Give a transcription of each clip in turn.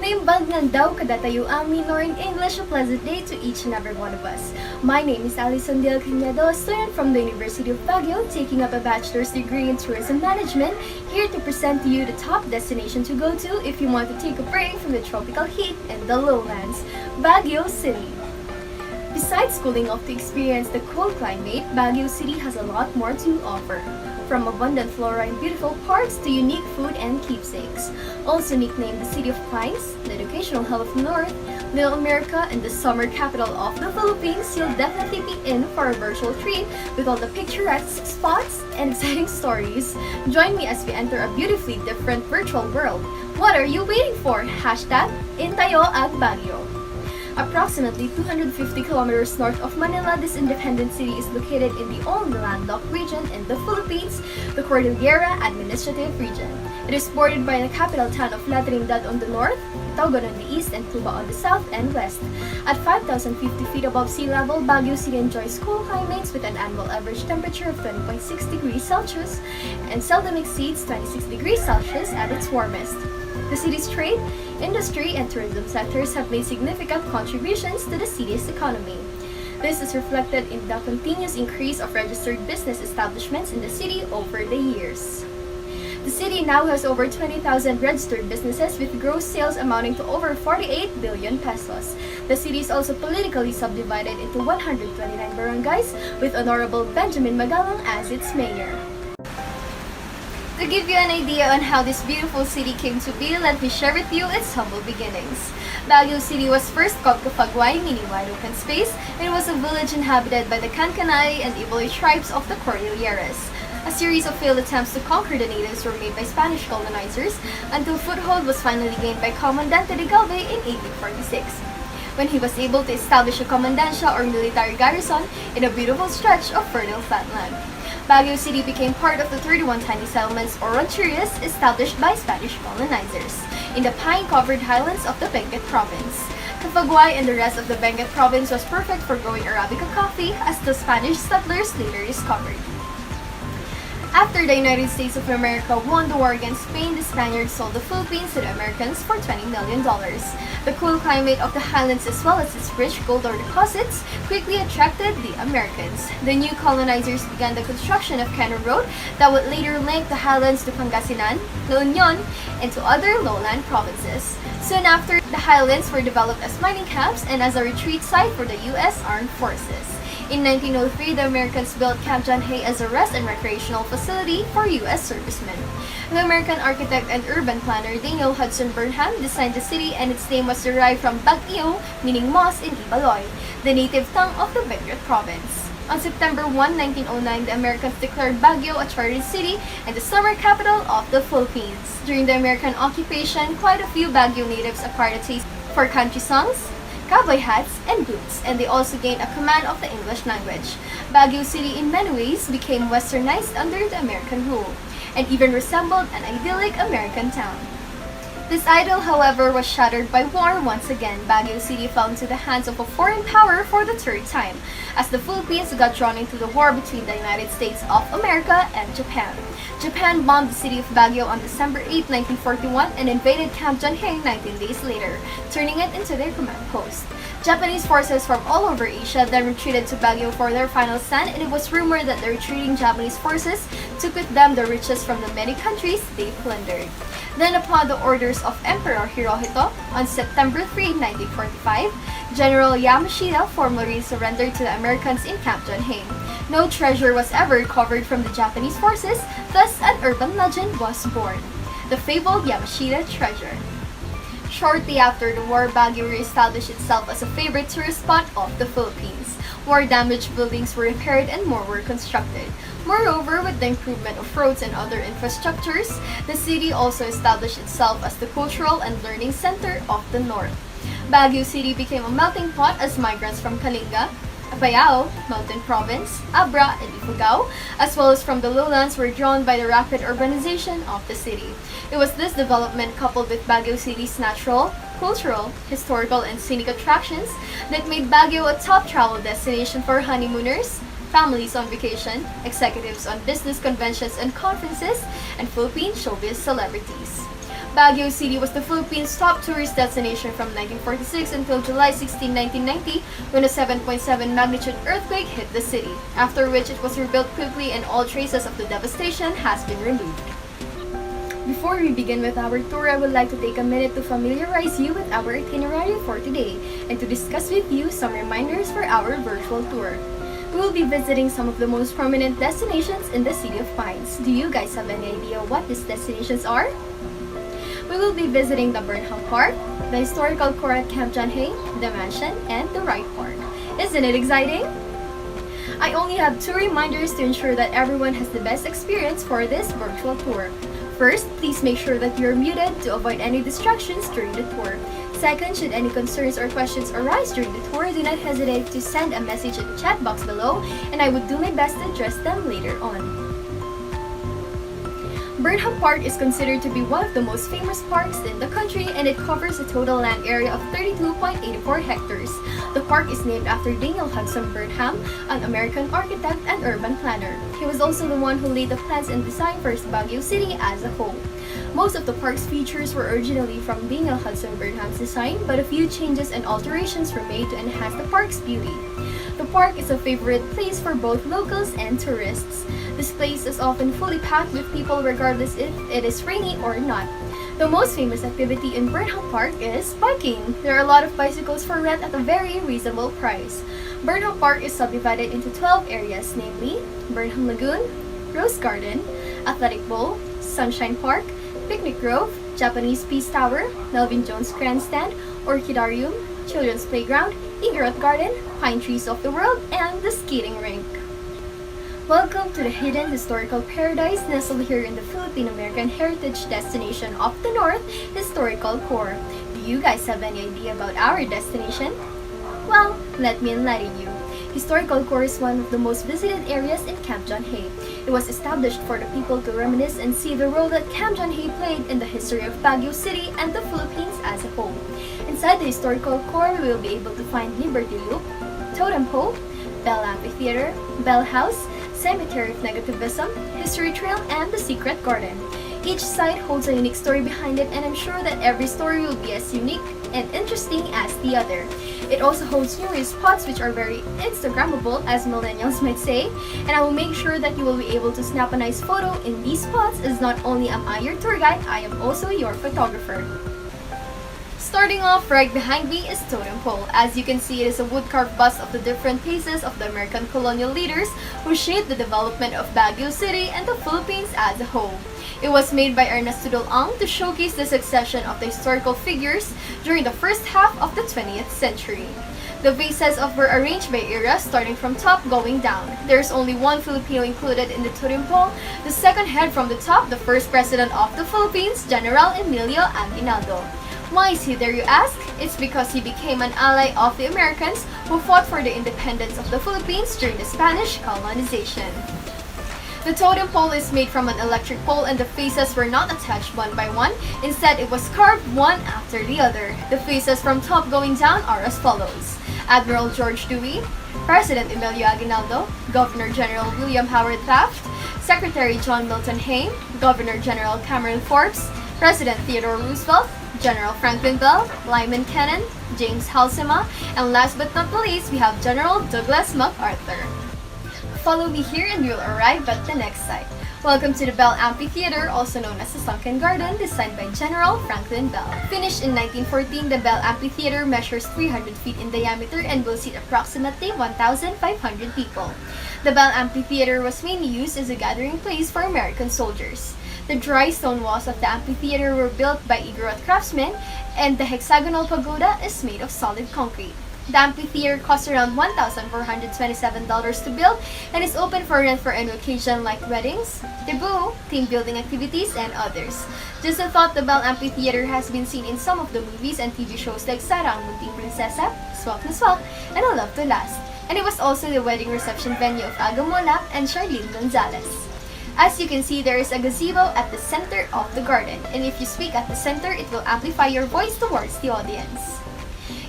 Naimbag ng daw kadatayo amin, nor in English a pleasant day to each and every one of us. My name is Alison Del Cañedo, a student from the University of Baguio, taking up a bachelor's degree in tourism management, here to present to you the top destination to go to if you want to take a break from the tropical heat and the lowlands, Baguio City. Besides cooling off to experience the cool climate, Baguio City has a lot more to offer. From abundant flora and beautiful parks to unique food and keepsakes. Also nicknamed the City of Pines, the educational hub of the North, Little America, and the summer capital of the Philippines, you'll definitely be in for a virtual treat with all the picturesque spots and exciting stories. Join me as we enter a beautifully different virtual world. What are you waiting for? Hashtag Intayo ang Baguio. Approximately 250 kilometers north of Manila, this independent city is located in the only landlocked region in the Philippines, the Cordillera Administrative Region. It is bordered by the capital town of La Trinidad on the north, Taugon on the east, and Tuba on the south and west. At 5,050 feet above sea level, Baguio City enjoys cool climates with an annual average temperature of 20.6 degrees Celsius and seldom exceeds 26 degrees Celsius at its warmest. The city's trade, industry, and tourism sectors have made significant contributions to the city's economy. This is reflected in the continuous increase of registered business establishments in the city over the years. The city now has over 20,000 registered businesses with gross sales amounting to over 48 billion pesos. The city is also politically subdivided into 129 barangays with Honorable Benjamin Magalang as its mayor. To give you an idea on how this beautiful city came to be, let me share with you its humble beginnings. Baguio City was first called Kapagway, meaning wide open space. It was a village inhabited by the Kankanay and Iboy tribes of the Cordilleras. A series of failed attempts to conquer the natives were made by Spanish colonizers until foothold was finally gained by Comandante de Galvez in 1846. When he was able to establish a comandancia or military garrison in a beautiful stretch of fertile flatland. Baguio City became part of the 31 tiny settlements or rancherias established by Spanish colonizers in the pine-covered highlands of the Benguet province. Kapagway and the rest of the Benguet province was perfect for growing Arabica coffee, as the Spanish settlers later discovered. After the United States of America won the war against Spain, the Spaniards sold the Philippines to the Americans for $20 million. The cool climate of the highlands as well as its rich gold ore deposits quickly attracted the Americans. The new colonizers began the construction of Cannon Road that would later link the highlands to Pangasinan, La Union, and to other lowland provinces. Soon after, the highlands were developed as mining camps and as a retreat site for the U.S. Armed Forces. In 1903, the Americans built Camp John Hay as a rest and recreational facility for U.S. servicemen. The American architect and urban planner Daniel Hudson Burnham designed the city, and its name was derived from Baguio, meaning moss in Ibaloy, the native tongue of the Benguet province. On September 1, 1909, the Americans declared Baguio a chartered city and the summer capital of the Philippines. During the American occupation, quite a few Baguio natives acquired a taste for country songs, cowboy hats, and boots, and they also gained a command of the English language. Baguio City in many ways became westernized under the American rule, and even resembled an idyllic American town. This idyll, however, was shattered by war once again. Baguio City fell into the hands of a foreign power for the third time, as the Philippines got drawn into the war between the United States of America and Japan. Japan bombed the city of Baguio on December 8, 1941 and invaded Camp John Hay 19 days later, turning it into their command post. Japanese forces from all over Asia then retreated to Baguio for their final stand, and it was rumored that the retreating Japanese forces took with them the riches from the many countries they plundered. Then, upon the orders of Emperor Hirohito, on September 3, 1945, General Yamashita formally surrendered to the Americans in Camp John Hay. No treasure was ever recovered from the Japanese forces, thus an urban legend was born, the fabled Yamashita treasure. Shortly after the war, Baguio re-established itself as a favorite tourist spot of the Philippines. War-damaged buildings were repaired and more were constructed. Moreover, with the improvement of roads and other infrastructures, the city also established itself as the cultural and learning center of the North. Baguio City became a melting pot as migrants from Kalinga, Apayao, Mountain Province, Abra, and Ifugao, as well as from the lowlands, were drawn by the rapid urbanization of the city. It was this development, coupled with Baguio City's natural, cultural, historical, and scenic attractions, that made Baguio a top travel destination for honeymooners, families on vacation, executives on business conventions and conferences, and Philippine showbiz celebrities. Baguio City was the Philippines' top tourist destination from 1946 until July 16, 1990, when a 7.7 magnitude earthquake hit the city, after which it was rebuilt quickly and all traces of the devastation has been removed. Before we begin with our tour, I would like to take a minute to familiarize you with our itinerary for today and to discuss with you some reminders for our virtual tour. We will be visiting some of the most prominent destinations in the City of Pines. Do you guys have any idea what these destinations are? We will be visiting the Burnham Park, the historical core at Camp John Hay, the mansion, and the Wright Park. Isn't it exciting? I only have 2 reminders to ensure that everyone has the best experience for this virtual tour. First, please make sure that you're muted to avoid any distractions during the tour. Second, should any concerns or questions arise during the tour, do not hesitate to send a message in the chat box below, and I would do my best to address them later on. Burnham Park is considered to be one of the most famous parks in the country, and it covers a total land area of 32.84 hectares. The park is named after Daniel Hudson Burnham, an American architect and urban planner. He was also the one who laid the plans and design for Baguio City as a whole. Most of the park's features were originally from Daniel Hudson Burnham's design, but a few changes and alterations were made to enhance the park's beauty. The park is a favorite place for both locals and tourists. This place is often fully packed with people regardless if it is rainy or not. The most famous activity in Burnham Park is biking. There are a lot of bicycles for rent at a very reasonable price. Burnham Park is subdivided into 12 areas, namely Burnham Lagoon, Rose Garden, Athletic Bowl, Sunshine Park, Picnic Grove, Japanese Peace Tower, Melvin Jones Grandstand, Orchidarium, Children's Playground, Igorot Garden, Pine Trees of the World, and the skating rink. Welcome to the hidden historical paradise nestled here in the Philippine-American heritage destination of the North Historical Core. Do you guys have any idea about our destination? Well, let me enlighten you. Historical Core is one of the most visited areas in Camp John Hay. It was established for the people to reminisce and see the role that Camp John Hay played in the history of Baguio City and the Philippines as a whole. Inside the Historical Core, we will be able to find Liberty Loop, Totem Pole, Bell Amphitheater, Bell House, Cemetery of Negativism, History Trail, and the Secret Garden. Each site holds a unique story behind it, and I'm sure that every story will be as unique and interesting as the other. It also holds numerous spots which are very Instagrammable, as millennials might say, and I will make sure that you will be able to snap a nice photo in these spots, as not only am I your tour guide, I am also your photographer. Starting off right behind me is Totem Pole. As you can see, it is a wood-carved bust of the different phases of the American colonial leaders who shaped the development of Baguio City and the Philippines as a whole. It was made by Ernesto Ang to showcase the succession of the historical figures during the first half of the 20th century. The vases were arranged by era, starting from top going down. There is only one Filipino included in the totem pole, the second head from the top, the first president of the Philippines, General Emilio Aguinaldo. Why is he there, you ask? It's because he became an ally of the Americans who fought for the independence of the Philippines during the Spanish colonization. The totem pole is made from an electric pole, and the faces were not attached one by one. Instead, it was carved one after the other. The faces from top going down are as follows: Admiral George Dewey, President Emilio Aguinaldo, Governor General William Howard Taft, Secretary John Milton Hay, Governor General Cameron Forbes, President Theodore Roosevelt, General Franklin Bell, Lyman Cannon, James Halsema, and last but not the least, we have General Douglas MacArthur. Follow me here and you'll arrive at the next site. Welcome to the Bell Amphitheater, also known as the Sunken Garden, designed by General Franklin Bell. Finished in 1914, the Bell Amphitheater measures 300 feet in diameter and will seat approximately 1,500 people. The Bell Amphitheater was mainly used as a gathering place for American soldiers. The dry stone walls of the amphitheater were built by Igorot craftsmen, and the hexagonal pagoda is made of solid concrete. The amphitheater cost around $1,427 to build and is open for rent for any occasion like weddings, debut, team building activities, and others. Just a thought, the Bell Amphitheater has been seen in some of the movies and TV shows like Sarang Munting Prinsesa, Swak na Swak, and A Love to Last. And it was also the wedding reception venue of Aga Mola and Charlene Gonzalez. As you can see, there is a gazebo at the center of the garden, and if you speak at the center, it will amplify your voice towards the audience.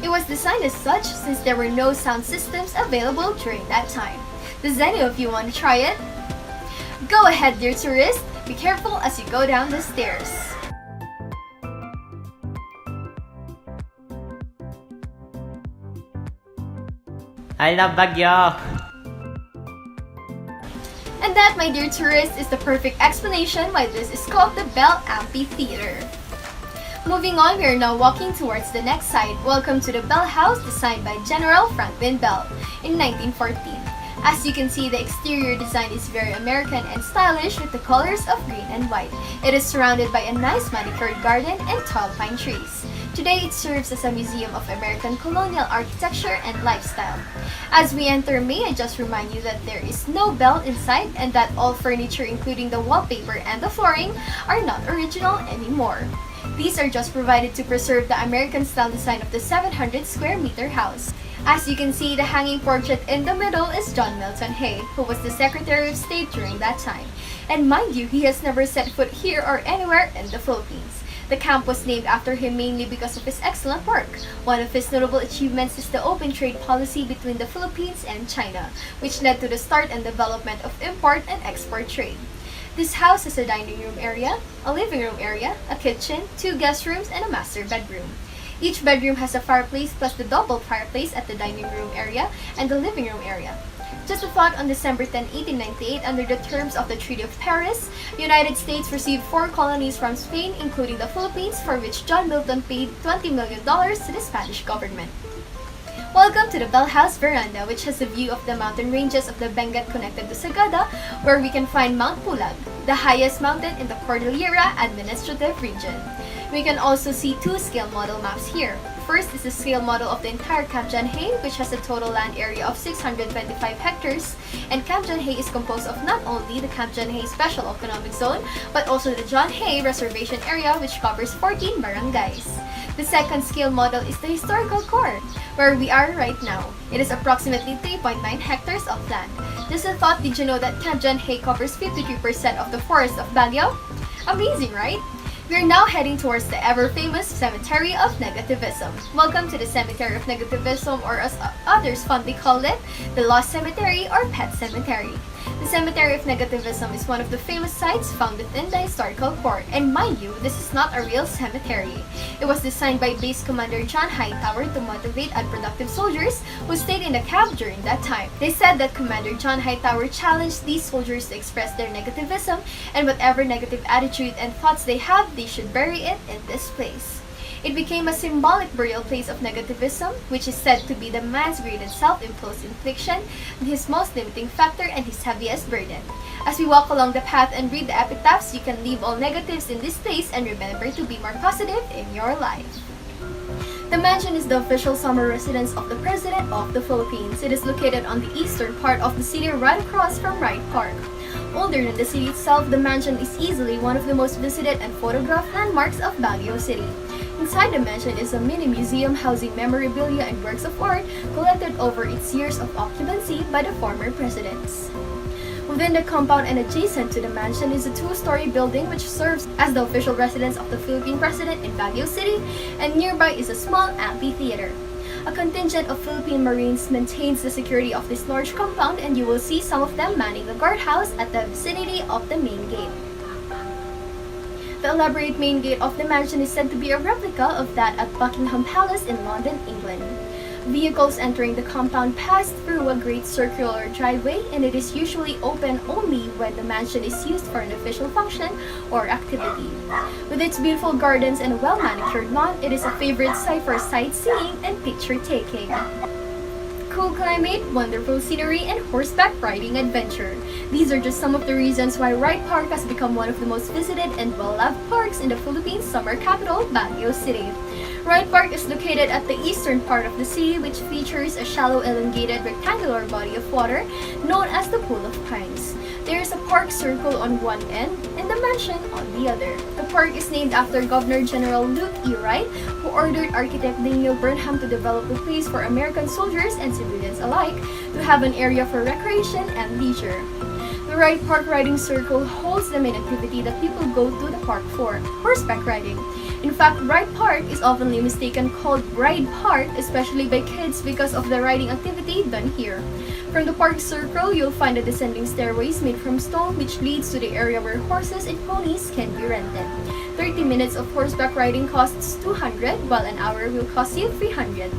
It was designed as such since there were no sound systems available during that time. Does any of you want to try it? Go ahead, dear tourist. Be careful as you go down the stairs. I love Baguio! And that, my dear tourists, is the perfect explanation why this is called the Bell Amphitheater. Moving on, we are now walking towards the next site. Welcome to the Bell House, designed by General Franklin Bell in 1914. As you can see, the exterior design is very American and stylish with the colors of green and white. It is surrounded by a nice manicured garden and tall pine trees. Today, it serves as a museum of American colonial architecture and lifestyle. As we enter, may I just remind you that there is no bell inside and that all furniture, including the wallpaper and the flooring, are not original anymore. These are just provided to preserve the American-style design of the 700 square meter house. As you can see, the hanging portrait in the middle is John Milton Hay, who was the Secretary of State during that time. And mind you, he has never set foot here or anywhere in the Philippines. The camp was named after him mainly because of his excellent work. One of his notable achievements is the open trade policy between the Philippines and China, which led to the start and development of import and export trade. This house has a dining room area, a living room area, a kitchen, 2 guest rooms, and a master bedroom. Each bedroom has a fireplace plus the double fireplace at the dining room area and the living room area. Just a thought, on December 10, 1898, under the terms of the Treaty of Paris, the United States received 4 colonies from Spain, including the Philippines, for which John Milton paid $20 million to the Spanish government. Welcome to the Bell House Veranda, which has a view of the mountain ranges of the Benguet connected to Sagada, where we can find Mount Pulag, the highest mountain in the Cordillera Administrative Region. We can also see 2 scale model maps here. First is the scale model of the entire Camp John Hay, which has a total land area of 625 hectares, and Camp John Hay is composed of not only the Camp John Hay Special Economic Zone, but also the John Hay Reservation Area, which covers 14 barangays. The second scale model is the historical core, where we are right now. It is approximately 3.9 hectares of land. Just a thought, did you know that Camp John Hay covers 53% of the forest of Baguio? Amazing, right? We are now heading towards the ever-famous Cemetery of Negativism. Welcome to the Cemetery of Negativism, or as others fondly call it, the Lost Cemetery or Pet Cemetery. The Cemetery of Negativism is one of the famous sites found within the historical core, and mind you, this is not a real cemetery. It was designed by Base Commander John Hightower to motivate unproductive soldiers who stayed in the camp during that time. They said that Commander John Hightower challenged these soldiers to express their negativism, and whatever negative attitude and thoughts they have, they should bury it in this place. It became a symbolic burial place of negativism, which is said to be the man's greatest self-imposed infliction, his most limiting factor, and his heaviest burden. As we walk along the path and read the epitaphs, you can leave all negatives in this place and remember to be more positive in your life. The mansion is the official summer residence of the President of the Philippines. It is located on the eastern part of the city, right across from Wright Park. Older than the city itself, the mansion is easily one of the most visited and photographed landmarks of Baguio City. Inside the mansion is a mini museum housing memorabilia and works of art collected over its years of occupancy by the former presidents. Within the compound and adjacent to the mansion is a 2-story building which serves as the official residence of the Philippine President in Baguio City, and nearby is a small amphitheater. A contingent of Philippine Marines maintains the security of this large compound, and you will see some of them manning the guardhouse at the vicinity of the main gate. The elaborate main gate of the mansion is said to be a replica of that at Buckingham Palace in London, England. Vehicles entering the compound pass through a great circular driveway, and it is usually open only when the mansion is used for an official function or activity. With its beautiful gardens and a well-manicured lawn, it is a favorite site for sightseeing and picture-taking. Cool climate, wonderful scenery, and horseback riding adventure. These are just some of the reasons why Wright Park has become one of the most visited and well-loved parks in the Philippines' summer capital, Baguio City. Wright Park is located at the eastern part of the city, which features a shallow, elongated, rectangular body of water known as the Pool of Pines. There is a park circle on one end and the mansion on the other. The park is named after Governor General Luke E. Wright, who ordered architect Daniel Burnham to develop a place for American soldiers and civilians alike to have an area for recreation and leisure. The Wright Park Riding Circle holds the main activity that people go to the park for, horseback riding. In fact, Wright Park is often mistaken called Ride Park, especially by kids because of the riding activity done here. From the park circle, you'll find the descending stairways made from stone which leads to the area where horses and ponies can be rented. 30 minutes of horseback riding costs $200, while an hour will cost you $300.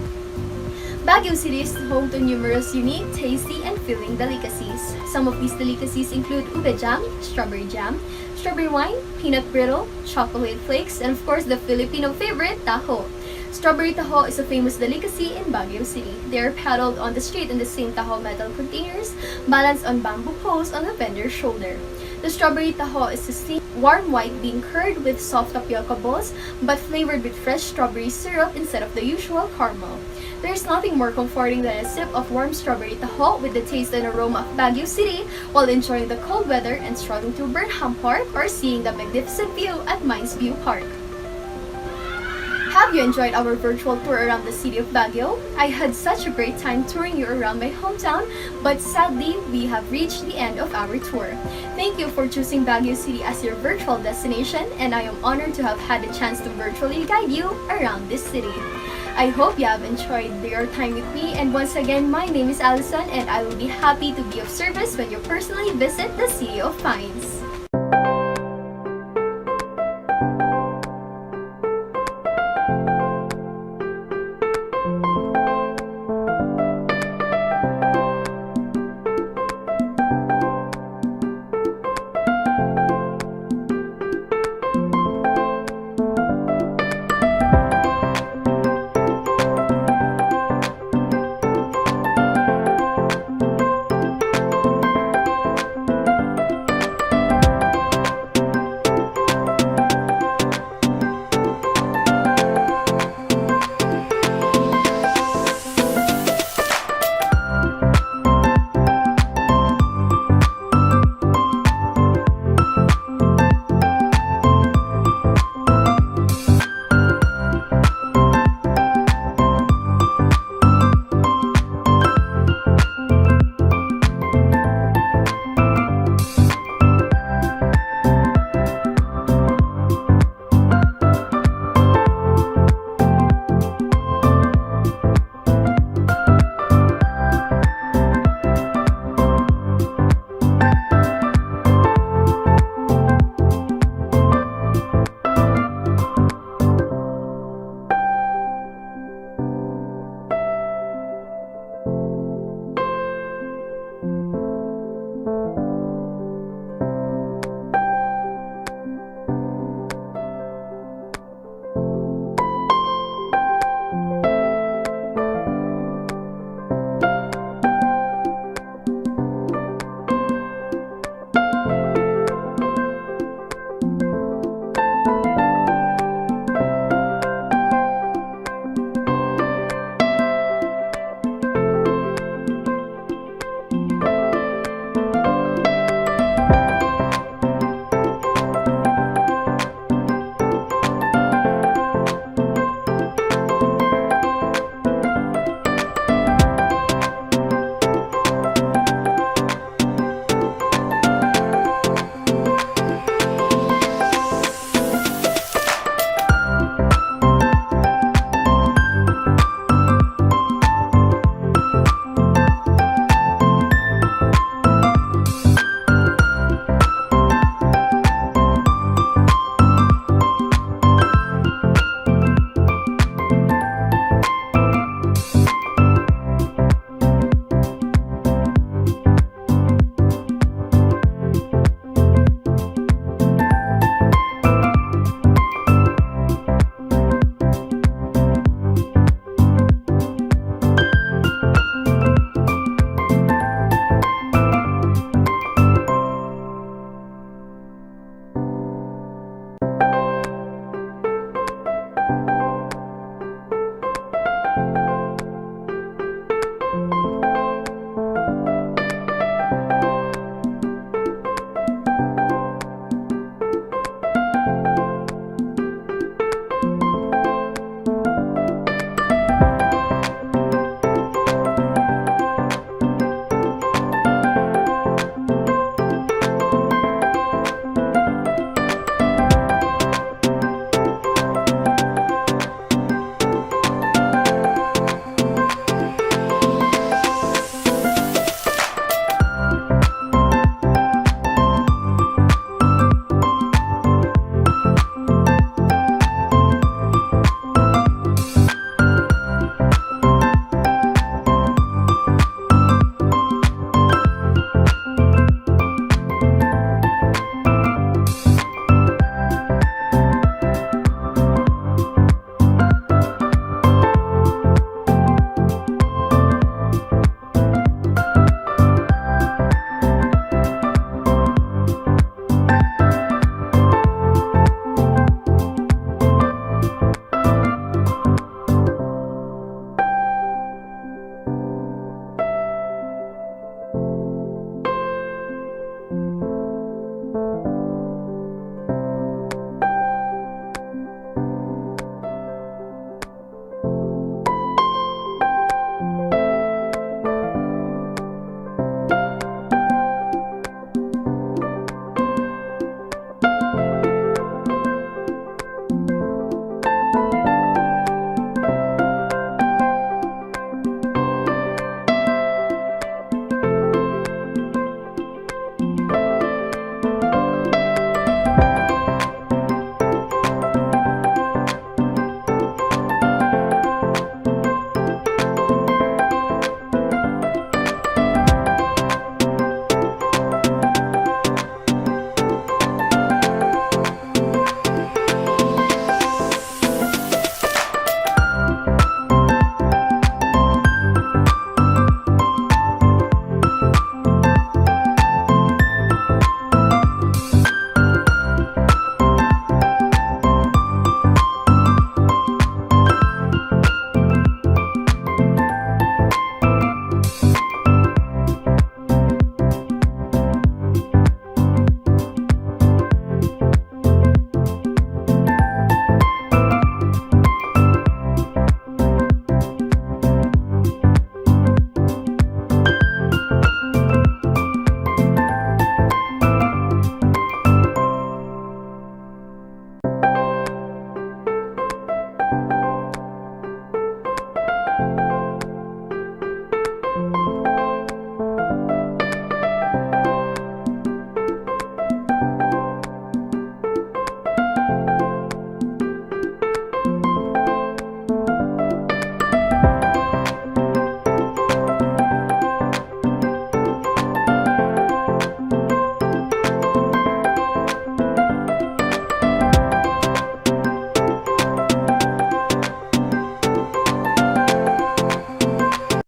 Baguio City is home to numerous unique, tasty, and filling delicacies. Some of these delicacies include ube jam, strawberry wine, peanut brittle, chocolate flakes, and of course the Filipino favorite, taho. Strawberry taho is a famous delicacy in Baguio City. They are paddled on the street in the same taho metal containers, balanced on bamboo poles on the vendor's shoulder. The strawberry taho is a steamed, warm white bean curd with soft tapioca balls, but flavored with fresh strawberry syrup instead of the usual caramel. There's nothing more comforting than a sip of warm strawberry taho with the taste and aroma of Baguio City while enjoying the cold weather and strolling through Burnham Park or seeing the magnificent view at Mines View Park. Have you enjoyed our virtual tour around the city of Baguio? I had such a great time touring you around my hometown, but sadly, we have reached the end of our tour. Thank you for choosing Baguio City as your virtual destination, and I am honored to have had the chance to virtually guide you around this city. I hope you have enjoyed your time with me, and once again, my name is Allison, and I will be happy to be of service when you personally visit the City of Pines.